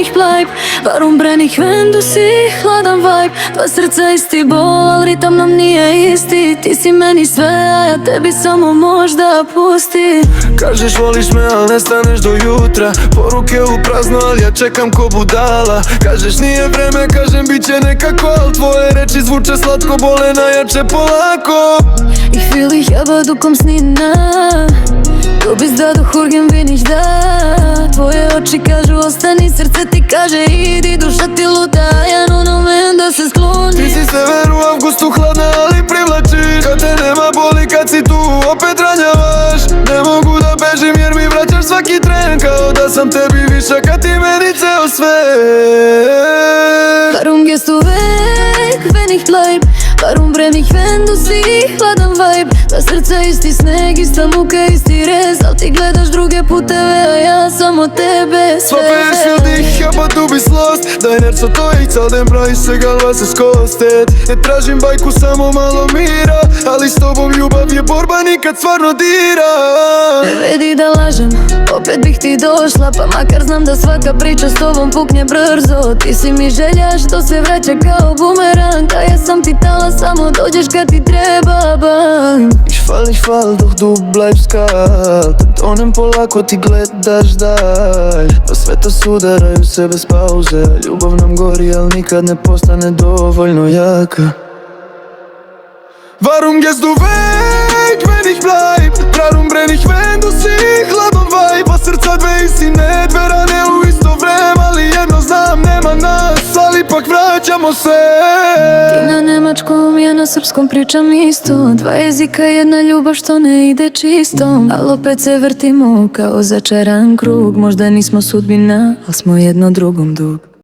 ich bleib? Warum brenn ich, wenn du si hladan vibe? Dva srca isti bol, al ritam nam nije isti. Ti si meni sve, a ja tebi samo možda pusti. Kažeš voliš me, al ne staneš do jutra. Poruke u prazno, al ja čekam ko budala. Kažeš nije vreme, kažem bit će nekako, al tvoje reči zvuče slatko, bole najjače polako. Ich fühl dich aber, du kommst nie nah. Du bist da, doch urgen bin ich da. Tvoje oči kažu ostani, srce ti kaže idi. Duša ti luta, ja no men da se skloni. Ti si sever u avgustu, hladna ali privlačiš. Kad te nema boli, kad si tu opet ranjavaš. Ne mogu da bežim jer mi vraćaš svaki tren. Kao da sam tebi višak, kad ti meni ceo sve. Warum gehst du weg, wenn ich bleib? Warum brenn ich, wenn du si hladan vibe? Dva srca isti sneg, ista muka, isti rez. Al ti gledaš druge puteve, a ja samo tebe sve. Varför vill dich, aber du bist lost. Dein Herz hat euch, zahl den Preis, egal was es kostet. Ne tražim bajku, samo malo mira. Ali s tobom ljubav je borba, nikad stvarno dira. Ne vedi da lažem, opet bih ti došla. Pa makar znam da svaka priča s tobom pukne brzo. Ti si mi želja što se vraća kao bumerang. A ja sam ti tala, samo dođeš kad ti treba bang. Ich fall, doch du bleibst kalt. Tonem polako, ti gledaš dalj. Pa sve to sudaraju se bez pauze. Ljubav nam gori, al nikad ne postane dovoljno jaka. Warum gehst du weg, wenn ich bleib? Warum brenn ich, wenn du si hladan vibe? Pa srca dve istine, dve rane u isto vreme. Ali jedno znam, nema nas, ali ipak vraćamo se. Ti na nemačkom, ja na srpskom pričam isto. Dva jezika, jedna ljubav što ne ide čisto. Al opet se vrtimo kao začaran krug. Možda nismo sudbina, al smo jedno drugom dug.